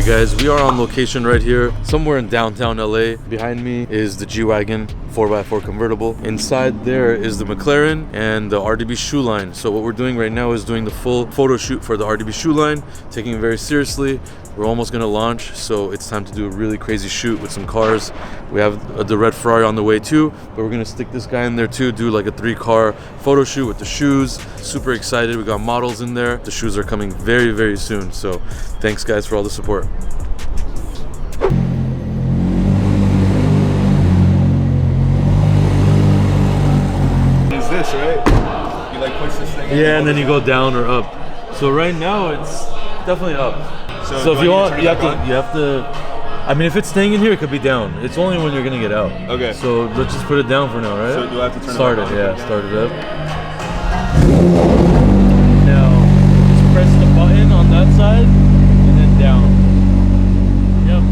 guys, we are on location right here, somewhere in downtown LA. Behind me is the G-Wagon 4x4 convertible. Inside there is the Mclaren and the RDB shoe line. So what we're doing right now is doing the full photo shoot for the RDB shoe line, taking it very seriously. We're almost gonna launch, so it's time to do a really crazy shoot with some cars. We have the red Ferrari on the way too, but we're gonna stick this guy in there too, do like a 3-car photo shoot with the shoes. Super excited. We got models in there. The shoes are coming very, very soon. So thanks guys for all the support. Is this right? You like push this thing? Yeah, and then you go down or up. So right now it's definitely up. So if you want, you have to. I mean, if it's staying in here, it could be down. It's only when you're gonna get out. Okay. So let's just put it down for now, right? So do I have to turn start it on? Yeah, start it up. Now, just press the button on that side, and then down. Yep.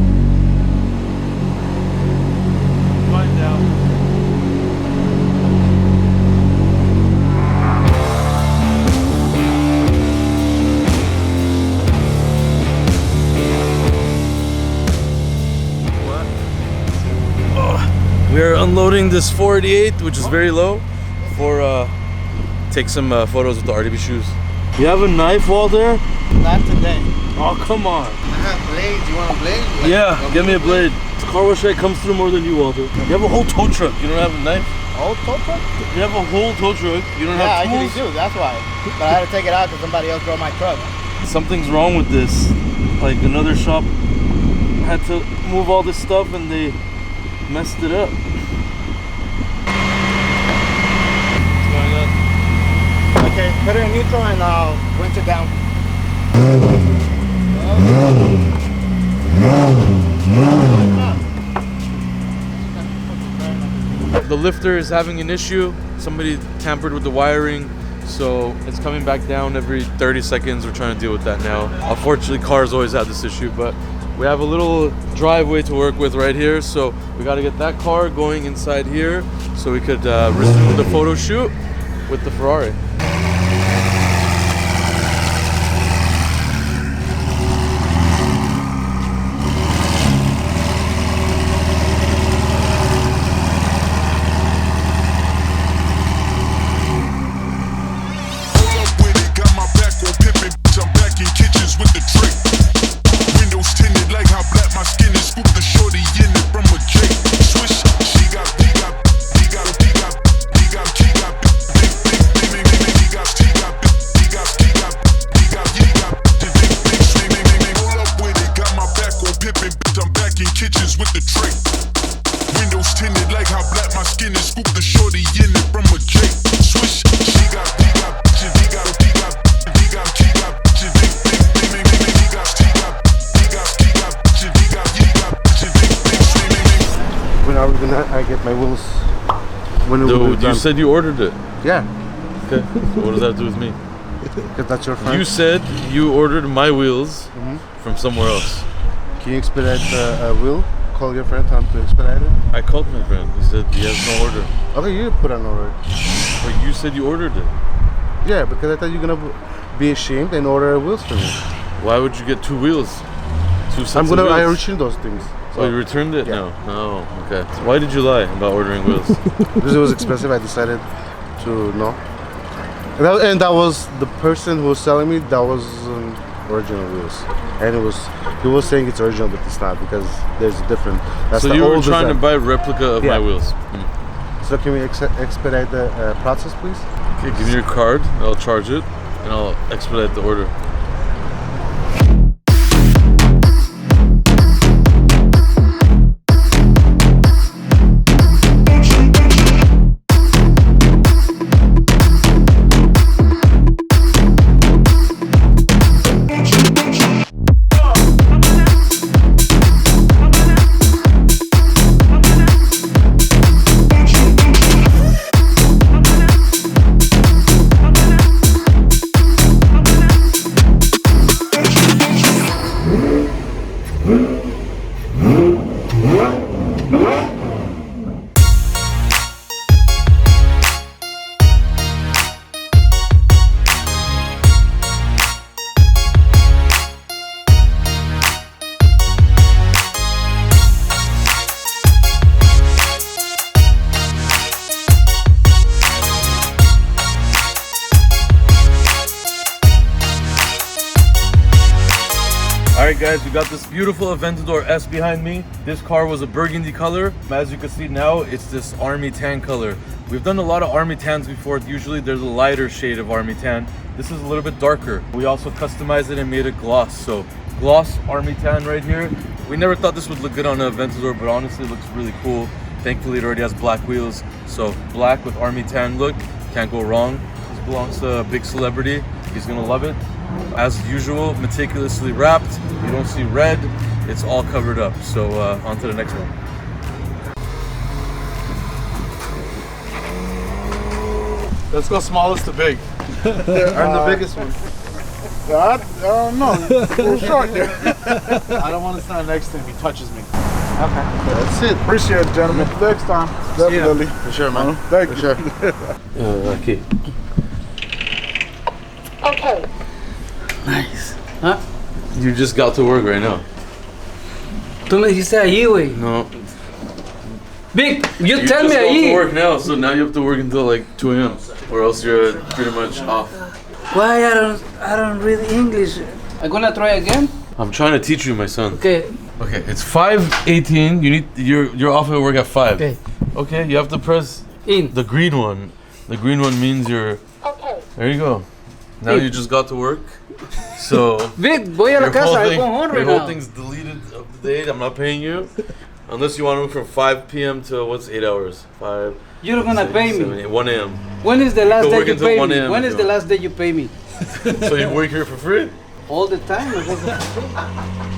Fine down. We're unloading this 488, which is very low, for take some photos with the RDB shoes. You have a knife, Walter? Not today. Oh, come on. I have blades. You want a blade? Like, Yeah, give me a blade. The car wash rate comes through more than you, Walter. You have a whole tow truck. You don't have a knife? Whole tow truck? You have a whole tow truck. You don't have tools? Yeah, I usually do. That's why. But I had to take it out because somebody else drove my truck. Something's wrong with this. Like another shop had to move all this stuff and they messed it up. What's going on? Okay, put it in neutral and I'll winch it down. The lifter is having an issue. Somebody tampered with the wiring, so it's coming back down every 30 seconds. We're trying to deal with that now. Unfortunately, cars always have this issue, but we have a little driveway to work with right here, so we got to get that car going inside here so we could resume the photo shoot with the Ferrari. I get my wheels when Dude, you said you ordered it. Yeah. Okay. So what does that have to do with me? Because that's your friend. You said you ordered my wheels from somewhere else. Can you expedite a wheel? Call your friend, tell him to expedite it. I called my friend. He said he has no order. Okay, you put an order. But you said you ordered it. Yeah, because I thought you're gonna be ashamed and order wheels for me. Why would you get 2 wheels? 2 sets of I wheels? returned those things. So you returned it? Yeah. No. Oh, okay. So why did you lie about ordering wheels? Because it was expensive, I decided to no. And that was the person who was selling me. That was original wheels, and he was saying it's original, but it's not because there's a different. That's so the you were old trying design. to buy a replica of my wheels. So can we expedite the process, please? Okay, give me your card. I'll charge it, and I'll expedite the order. Alright guys, we got this beautiful Aventador S behind me. This car was a burgundy color. As you can see now, it's this army tan color. We've done a lot of army tans before. Usually there's a lighter shade of army tan. This is a little bit darker. We also customized it and made it gloss. So gloss army tan right here. We never thought this would look good on an Aventador, but honestly it looks really cool. Thankfully it already has black wheels. So black with army tan look, can't go wrong. This belongs to a big celebrity. He's gonna love it. As usual, meticulously wrapped. You don't see red. It's all covered up. So on to the next one. Let's go smallest to big. I'm the biggest one. I don't know. A little short there. I don't want to stand next to him. He touches me. Okay. That's it. Appreciate it, gentlemen. Next time. Definitely. For sure, man. Thank For you. sure. Okay. Okay. Nice. Huh? You just got to work right now. Tú me dijiste ahí, güey. No. Vic, you You tell just me got to ahí. work now, so now you have to work until like 2 a.m. or else you're pretty much off. Why I don't read English? I'm gonna try again. I'm trying to teach you, my son. Okay. Okay, it's 5:18. You're off at work at 5. Okay. Okay, you have to press In. the green one. The green one means you're. Okay. There you go. Now you just got to work. So Vic, voy a la your casa. whole, I'm thing, going home your right whole now. thing's deleted of the date. I'm not paying you. Unless you want to work from 5 p.m. to what's 8 hours? 5. You're gonna 6, pay 7, me. 8, 1 a.m. When is the last can day work you until pay 1 me? a.m. When if is you the want. last day you pay me? So you work here for free? All the time. I work for free.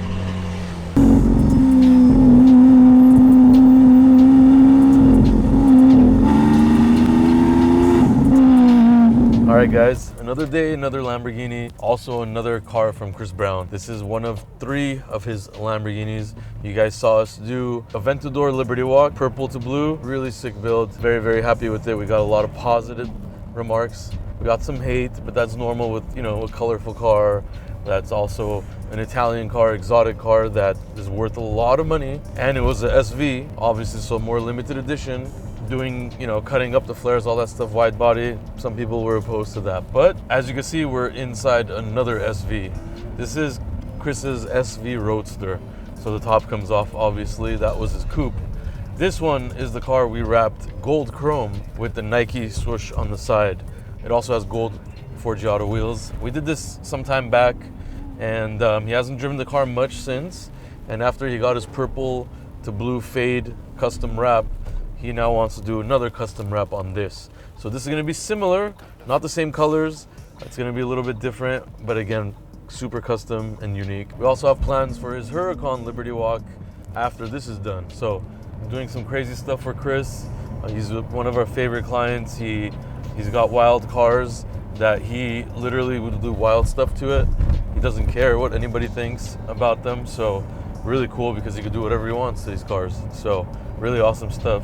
Alright guys, another day, another Lamborghini, also another car from Chris Brown. This is one of 3 of his Lamborghinis. You guys saw us do Aventador Liberty Walk, purple to blue, really sick build. Very, very happy with it. We got a lot of positive remarks. We got some hate, but that's normal with, you know, a colorful car. That's also an Italian car, exotic car that is worth a lot of money. And it was a SV, obviously, so more limited edition. Doing, you know, cutting up the flares, all that stuff, wide body. Some people were opposed to that. But as you can see, we're inside another SV. This is Chris's SV Roadster. So the top comes off, obviously. That was his coupe. This one is the car we wrapped gold chrome with the Nike swoosh on the side. It also has gold 4G auto wheels. We did this some time back, and he hasn't driven the car much since. And after he got his purple to blue fade custom wrap, he now wants to do another custom wrap on this. So this is gonna be similar, not the same colors. It's gonna be a little bit different, but again, super custom and unique. We also have plans for his Huracan Liberty Walk after this is done. So I'm doing some crazy stuff for Chris. He's one of our favorite clients. He's got wild cars that he literally would do wild stuff to it. He doesn't care what anybody thinks about them. So really cool because he could do whatever he wants to these cars. So really awesome stuff.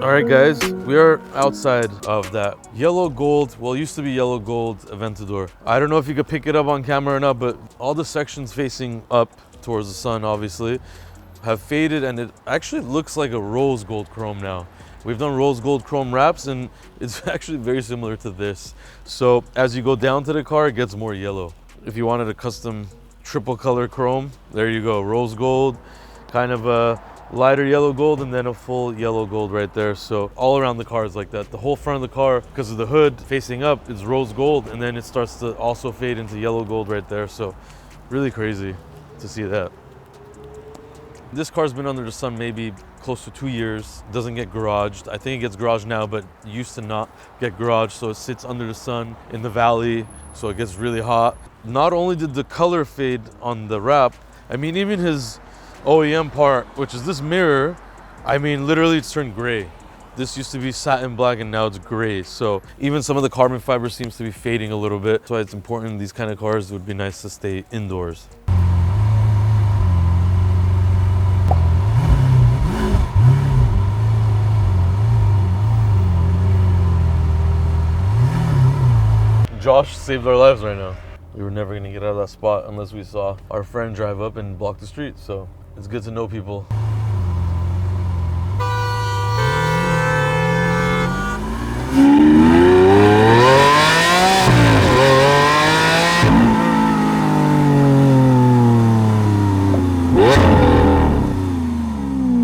Alright guys, we are outside of that yellow gold, well it used to be yellow gold Aventador. I don't know if you could pick it up on camera or not, but all the sections facing up towards the sun obviously have faded, and it actually looks like a rose gold chrome now. We've done rose gold chrome wraps and it's actually very similar to this. So as you go down to the car, it gets more yellow. If you wanted a custom triple color chrome, there you go, rose gold, kind of a lighter yellow gold, and then a full yellow gold right there. So all around the car is like that. The whole front of the car, because of the hood facing up, is rose gold, and then it starts to also fade into yellow gold right there. So really crazy to see that. This car's been under the sun maybe close to 2 years. Doesn't get garaged. I think it gets garaged now, but used to not get garaged. So it sits under the sun in the valley, so it gets really hot. Not only did the color fade on the wrap, I mean, even his OEM part, which is this mirror, I mean, literally it's turned gray. This used to be satin black and now it's gray. So even some of the carbon fiber seems to be fading a little bit. That's why it's important in these kind of cars. It would be nice to stay indoors. Josh saved our lives right now. We were never gonna get out of that spot unless we saw our friend drive up and block the street. So It's good to know people.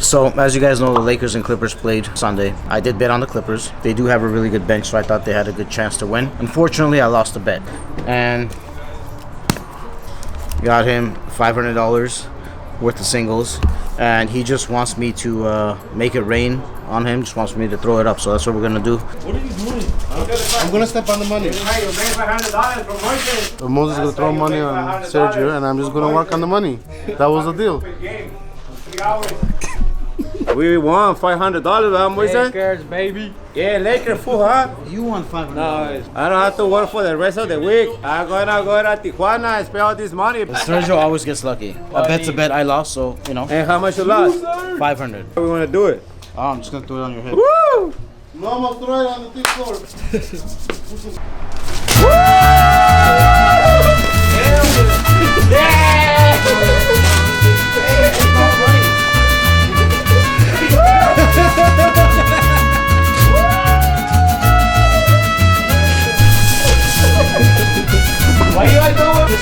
So, as you guys know, the Lakers and Clippers played Sunday. I did bet on the Clippers. They do have a really good bench, so I thought they had a good chance to win. Unfortunately, I lost the bet. And got him $500 worth of singles. And he just wants me to make it rain on him. Just wants me to throw it up. So that's what we're going to do. What are you doing? I'm gonna step on the money. Moses is gonna throw money on Sergio, and I'm just gonna work on the money. That was the deal. We won $500, huh, Moise? Lakers, baby. Yeah, Lakers, fool, huh? You won $500. No, I don't have to work for the rest of the week. I'm gonna go to Tijuana and spend all this money. Sergio always gets lucky. A bet's a bet. I lost, so, you know. And how much you lost? 500. How we wanna do it? Oh, I'm just gonna throw it on your head. Woo! No, I'm gonna throw it on the thick floor.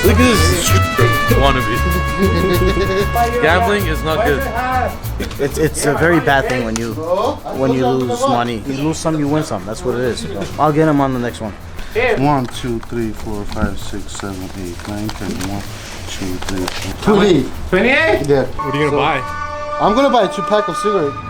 Look at this wannabe. Gambling is not good. It's a very bad thing when you lose money. You lose some, you win some. That's what it is. So I'll get him on the next one. 1, 2, 3, 4, 5, 6, 7, 8, 9, 10. 1, 2, 3, 4. 28. 28? Yeah. What are you gonna buy? I'm gonna buy a 2-pack of cigarettes.